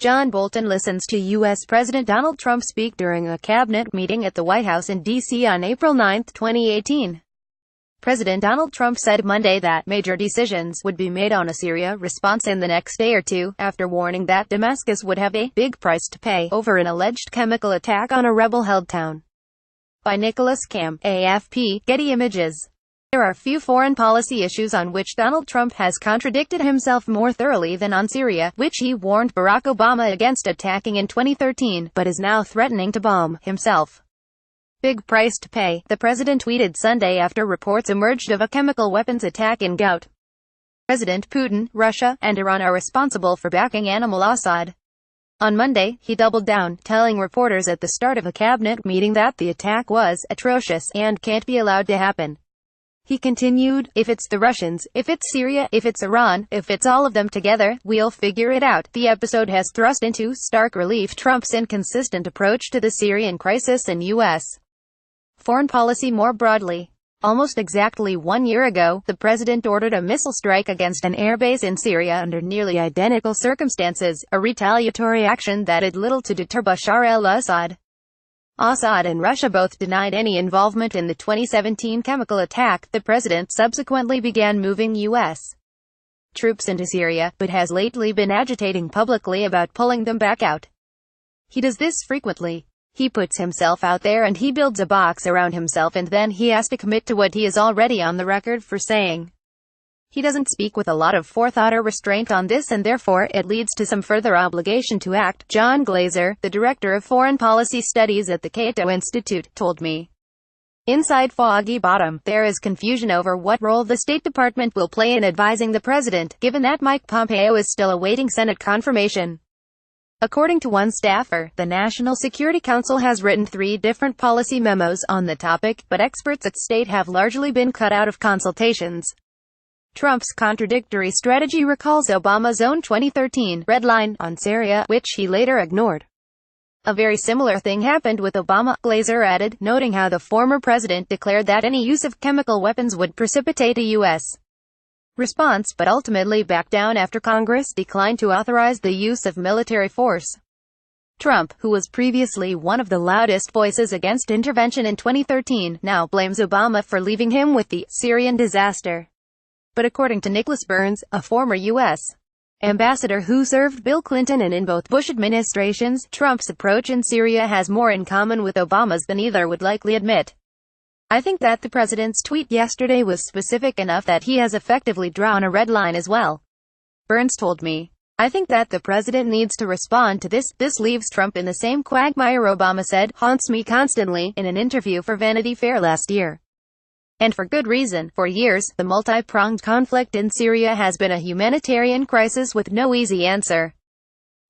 John Bolton listens to U.S. President Donald Trump speak during a cabinet meeting at the White House in D.C. on April 9, 2018. President Donald Trump said Monday that major decisions would be made on a Syria response in the next day or two, after warning that Damascus would have a big price to pay over an alleged chemical attack on a rebel-held town. By Nicholas Cam, AFP, Getty Images. There are few foreign policy issues on which Donald Trump has contradicted himself more thoroughly than on Syria, which he warned Barack Obama against attacking in 2013, but is now threatening to bomb himself. Big price to pay, the president tweeted Sunday after reports emerged of a chemical weapons attack in Ghouta. President Putin, Russia, and Iran are responsible for backing al-Assad. On Monday, he doubled down, telling reporters at the start of a cabinet meeting that the attack was atrocious and can't be allowed to happen. He continued, "If it's the Russians, if it's Syria, if it's Iran, if it's all of them together, we'll figure it out." The episode has thrust into stark relief Trump's inconsistent approach to the Syrian crisis and U.S. foreign policy more broadly. Almost exactly 1 year ago, the president ordered a missile strike against an airbase in Syria under nearly identical circumstances, a retaliatory action that did little to deter Bashar al-Assad. Assad and Russia both denied any involvement in the 2017 chemical attack. The president subsequently began moving U.S. troops into Syria, but has lately been agitating publicly about pulling them back out. He does this frequently. He puts himself out there and he builds a box around himself, and then he has to commit to what he is already on the record for saying. He doesn't speak with a lot of forethought or restraint on this, and therefore it leads to some further obligation to act. John Glazer, the director of foreign policy studies at the Cato Institute, told me. Inside Foggy Bottom, there is confusion over what role the State Department will play in advising the president, given that Mike Pompeo is still awaiting Senate confirmation. According to one staffer, the National Security Council has written 3 different policy memos on the topic, but experts at state have largely been cut out of consultations. Trump's contradictory strategy recalls Obama's own 2013 red line on Syria, which he later ignored. A very similar thing happened with Obama, Glazer added, noting how the former president declared that any use of chemical weapons would precipitate a U.S. response, but ultimately backed down after Congress declined to authorize the use of military force. Trump, who was previously one of the loudest voices against intervention in 2013, now blames Obama for leaving him with the Syrian disaster. But according to Nicholas Burns, a former U.S. ambassador who served Bill Clinton and in both Bush administrations, Trump's approach in Syria has more in common with Obama's than either would likely admit. "I think that the president's tweet yesterday was specific enough that he has effectively drawn a red line as well," Burns told me. "I think that the president needs to respond to this. This leaves Trump in the same quagmire Obama said haunts me constantly," in an interview for Vanity Fair last year. And for good reason. For years, the multi-pronged conflict in Syria has been a humanitarian crisis with no easy answer.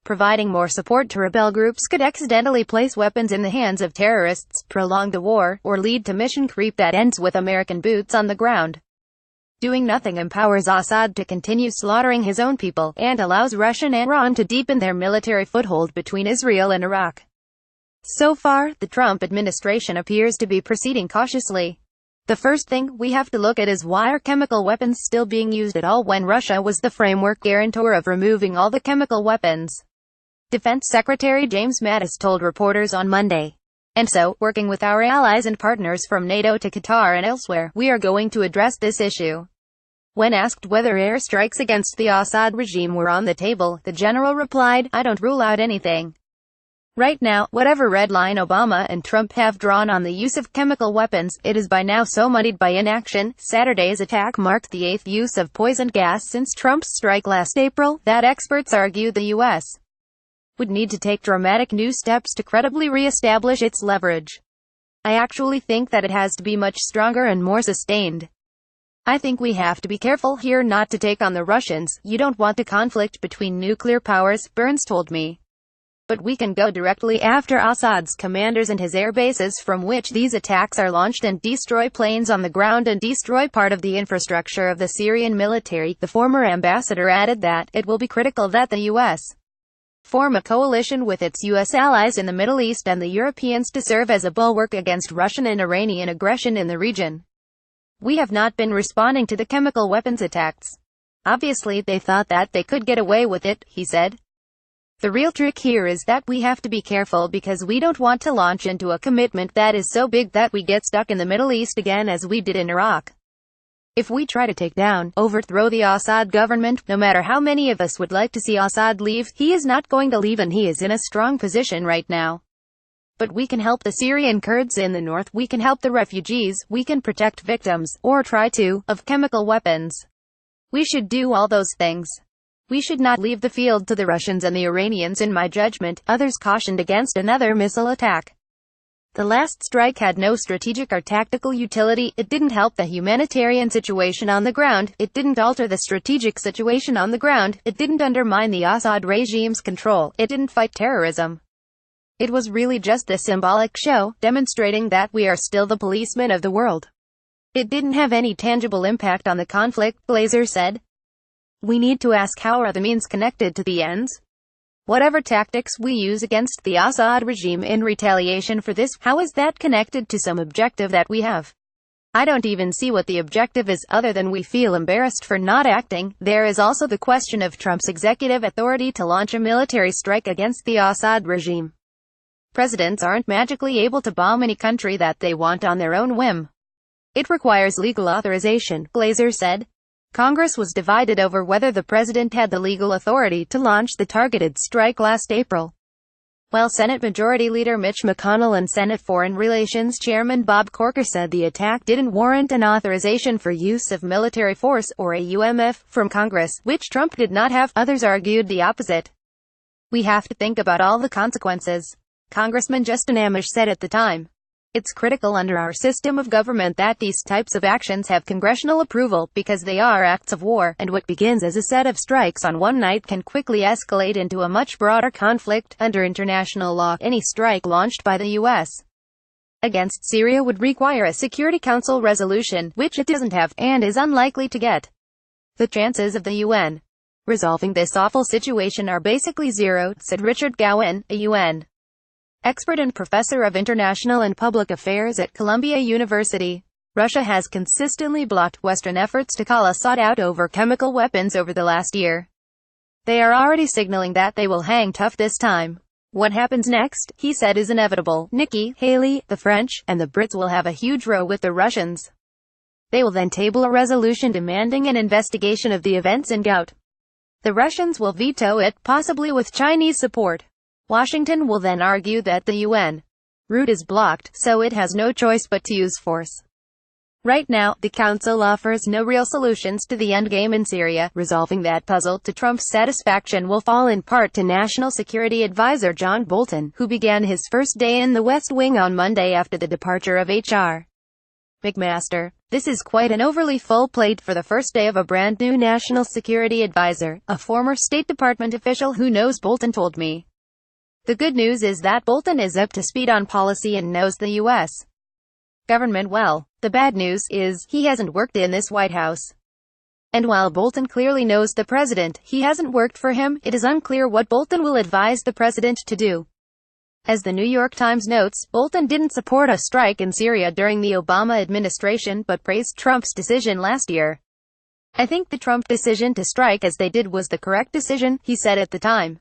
Providing more support to rebel groups could accidentally place weapons in the hands of terrorists, prolong the war, or lead to mission creep that ends with American boots on the ground. Doing nothing empowers Assad to continue slaughtering his own people, and allows Russia and Iran to deepen their military foothold between Israel and Iraq. So far, the Trump administration appears to be proceeding cautiously. The first thing we have to look at is why are chemical weapons still being used at all when Russia was the framework guarantor of removing all the chemical weapons. Defense Secretary James Mattis told reporters on Monday. And so, working with our allies and partners from NATO to Qatar and elsewhere, we are going to address this issue. When asked whether airstrikes against the Assad regime were on the table, the general replied, "I don't rule out anything. Right now, whatever red line Obama and Trump have drawn on the use of chemical weapons, it is by now so muddied by inaction." Saturday's attack marked the 8th use of poison gas since Trump's strike last April, that experts argue the U.S. would need to take dramatic new steps to credibly re-establish its leverage. "I actually think that it has to be much stronger and more sustained. I think we have to be careful here not to take on the Russians. You don't want a conflict between nuclear powers," Burns told me. "But we can go directly after Assad's commanders and his air bases from which these attacks are launched and destroy planes on the ground and destroy part of the infrastructure of the Syrian military." The former ambassador added that it will be critical that the U.S. form a coalition with its U.S. allies in the Middle East and the Europeans to serve as a bulwark against Russian and Iranian aggression in the region. "We have not been responding to the chemical weapons attacks. Obviously they thought that they could get away with it," he said. The real trick here is that we have to be careful because we don't want to launch into a commitment that is so big that we get stuck in the Middle East again as we did in Iraq. If we try to take down, overthrow the Assad government, no matter how many of us would like to see Assad leave, he is not going to leave and he is in a strong position right now. But we can help the Syrian Kurds in the north, we can help the refugees, we can protect victims, or try to, of chemical weapons. We should do all those things. We should not leave the field to the Russians and the Iranians in my judgment. Others cautioned against another missile attack. The last strike had no strategic or tactical utility, it didn't help the humanitarian situation on the ground, it didn't alter the strategic situation on the ground, it didn't undermine the Assad regime's control, it didn't fight terrorism. It was really just a symbolic show, demonstrating that we are still the policemen of the world. It didn't have any tangible impact on the conflict, Glazer said. We need to ask, how are the means connected to the ends? Whatever tactics we use against the Assad regime in retaliation for this, how is that connected to some objective that we have? I don't even see what the objective is, other than we feel embarrassed for not acting. There is also the question of Trump's executive authority to launch a military strike against the Assad regime. Presidents aren't magically able to bomb any country that they want on their own whim. It requires legal authorization, Glazer said. Congress was divided over whether the president had the legal authority to launch the targeted strike last April. While Senate Majority Leader Mitch McConnell and Senate Foreign Relations Chairman Bob Corker said the attack didn't warrant an authorization for use of military force, or a UMF, from Congress, which Trump did not have, others argued the opposite. We have to think about all the consequences, Congressman Justin Amash said at the time. It's critical under our system of government that these types of actions have congressional approval, because they are acts of war, and what begins as a set of strikes on one night can quickly escalate into a much broader conflict. Under international law, any strike launched by the U.S. against Syria would require a Security Council resolution, which it doesn't have, and is unlikely to get. The chances of the UN resolving this awful situation are basically zero, said Richard Gowan, a UN expert and professor of international and public affairs at Columbia University. Russia has consistently blocked Western efforts to call Assad out over chemical weapons over the last year. They are already signaling that they will hang tough this time. What happens next, he said, is inevitable. Nikki Haley, the French, and the Brits will have a huge row with the Russians. They will then table a resolution demanding an investigation of the events in Gout. The Russians will veto it, possibly with Chinese support. Washington will then argue that the UN route is blocked, so it has no choice but to use force. Right now, the Council offers no real solutions to the endgame in Syria. Resolving that puzzle to Trump's satisfaction will fall in part to National Security Advisor John Bolton, who began his first day in the West Wing on Monday after the departure of H.R. McMaster. This is quite an overly full plate for the first day of a brand new National Security Advisor, a former State Department official who knows Bolton told me. The good news is that Bolton is up to speed on policy and knows the U.S. government well. The bad news is, he hasn't worked in this White House. And while Bolton clearly knows the president, he hasn't worked for him. It is unclear what Bolton will advise the president to do. As the New York Times notes, Bolton didn't support a strike in Syria during the Obama administration, but praised Trump's decision last year. I think the Trump decision to strike as they did was the correct decision, he said at the time.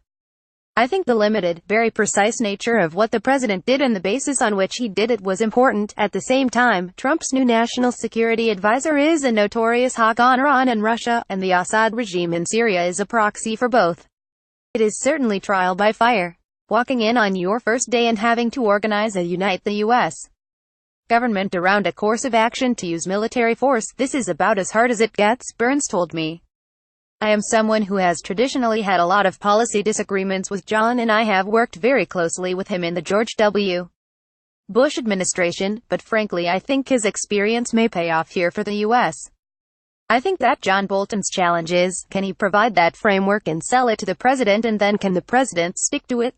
I think the limited, very precise nature of what the president did and the basis on which he did it was important. At the same time, Trump's new national security advisor is a notorious hawk on Iran and Russia, and the Assad regime in Syria is a proxy for both. It is certainly trial by fire. Walking in on your first day and having to organize a unite the U.S. government around a course of action to use military force, this is about as hard as it gets, Burns told me. I am someone who has traditionally had a lot of policy disagreements with John, and I have worked very closely with him in the George W. Bush administration, but frankly I think his experience may pay off here for the U.S. I think that John Bolton's challenge is, can he provide that framework and sell it to the president, and then can the president stick to it?